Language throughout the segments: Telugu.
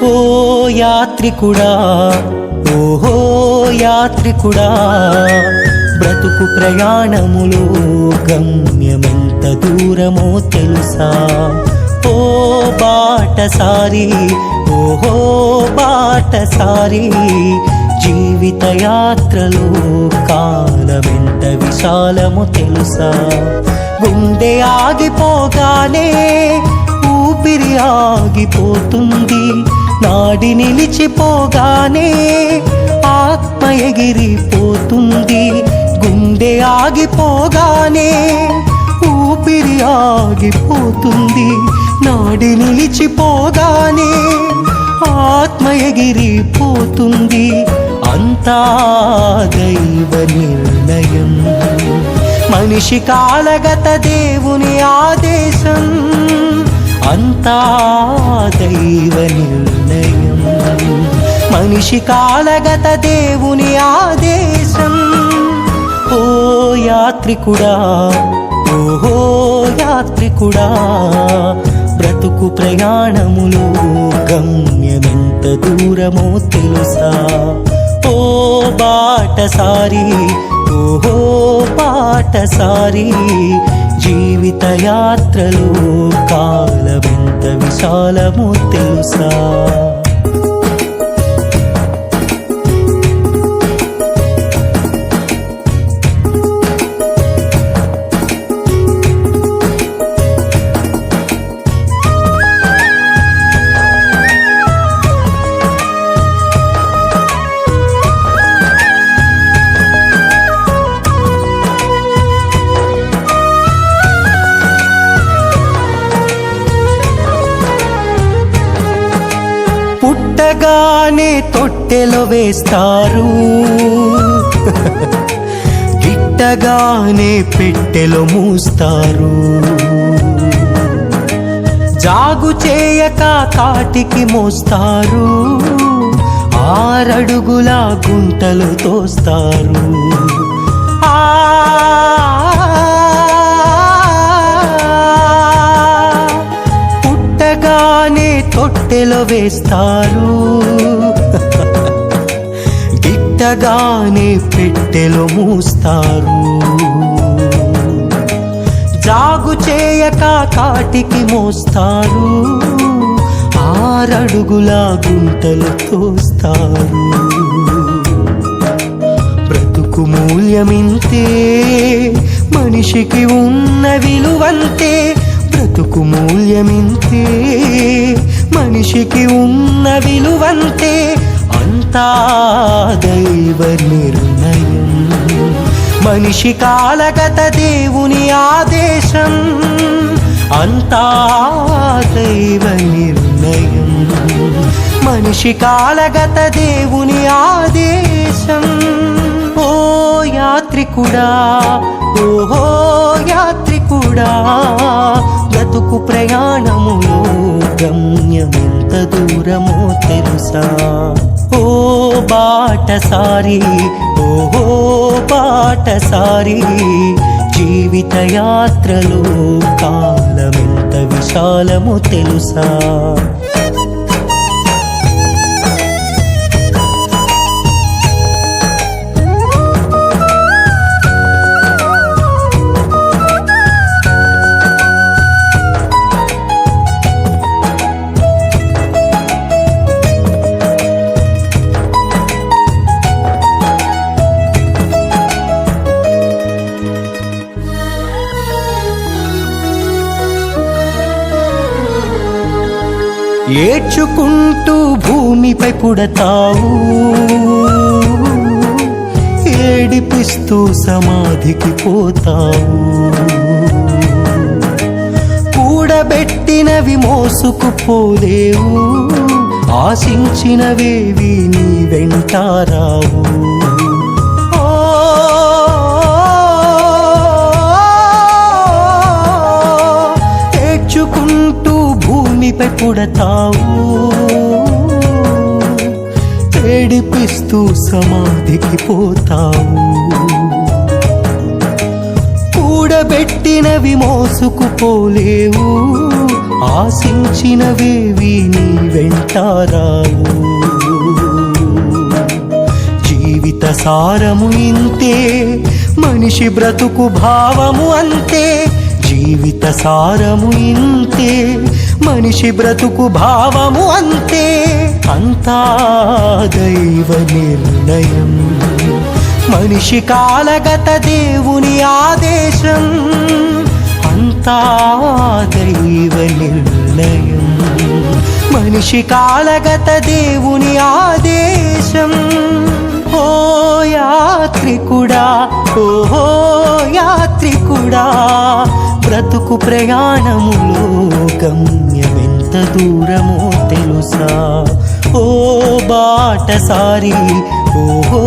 ఓ యాత్రికుడా, ఓహో యాత్రికుడా, బ్రతుకు ప్రయాణములో గమ్యమెంత దూరమో తెలుసా? ఓ బాటసారి, ఓహో బాటసారి, జీవిత యాత్రలో కాలమెంత విశాలము తెలుసా? గుండె ఆగిపోగానే ఊపిరి ఆగిపోతుంది, నాడి నిలిచిపోగానే ఆత్మ ఎగిరిపోతుంది. గుండె ఆగిపోగానే ఊపిరి ఆగిపోతుంది, నాడి నిలిచిపోగానే ఆత్మ ఎగిరిపోతుంది. అంతా దైవ నిర్ణయం, మనిషి కాలగత దేవుని ఆదేశం. అంతా దైవ నిర్ణయం, మనిషి కాలగత దేవుని ఆదేశం. ఓ యాత్రికుడా, ఓహో యాత్రికుడా, బ్రతుకు ప్రయాణములో గమ్యమెంత దూరమో తెలుసా? ఓ బాటసారి, ఓహో బాటసారి, జీవిత యాత్రలో కాలమెంత విశాలమో తెలుసా? పుట్టగానే తొట్టెలో వేస్తారు, గిట్టగానే పెట్టెలో మూస్తారు. జాగు చేయక కాటికి మోస్తారు, 6 అడుగుల గుంటలు తోస్తారు. పుట్టగానే తొట్టెలో వేస్తారు, గిట్టగానే పెట్టెలో మూస్తారు. జాగు చేయక కాటికి మోస్తారు, 6 అడుగుల గుంటలు తోస్తారు. బ్రతుకు మూల్యమింతే, మనిషికి ఉన్న విలువంతే. బ్రతుకు మూల్యమింతే, మనిషికి ఉన్న విలువంతే. అంతా దైవ నిర్ణయం, మనిషి కాలగత దేవుని ఆదేశం. అంతా దైవ నిర్ణయం, మనిషి కాలగత దేవుని ఆదేశం. ఓ యాత్రికుడా, ఓహో యాత్రికుడా, బ్రతుకు ప్రయాణములో గమ్యమెంత దూరమో తెలుసా? ఓ బాటసారి, ఓహో బాటసారి, జీవిత యాత్రలో కాలమెంత విశాలమో తెలుసా? ఏడ్చుకుంటూ భూమిపై పుడతావు, ఏడిపిస్తూ సమాధికి పోతావు. కూడబెట్టినవి మోసుకుపోలేవు, ఆశించినవేవి నీ వెంటారావు. ఏడ్చుకుంటూ భూమిపై పుడతావు, ఏడిపిస్తూ సమాధికి పోతావు. కూడబెట్టినవి మోసుకుపోలేవు, ఆశించినవేవి నీ వెంటారావు. జీవిత సారము ఇంతే, మనిషి బ్రతుకు భావము అంతే. జీవిత సారము ఇంతే, మనిషి బ్రతుకు భావము అంతే. అంతా దైవ నిర్ణయం, మనిషి కాలగత దేవుని ఆదేశం. అంతా దైవ నిర్ణయం, మనిషి కాలగత దేవుని ఆదేశం. ఓ యాత్రికుడా, ఓహో యాత్రికుడా, బ్రతుకు ప్రయాణములో గమ్యమెంత దూరమో తెలుసా? ఓ బాటసారి, ఓహో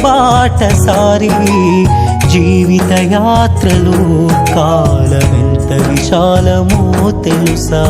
బాటసారి, జీవిత యాత్రలో కాలమెంత విశాలమో తెలుసా?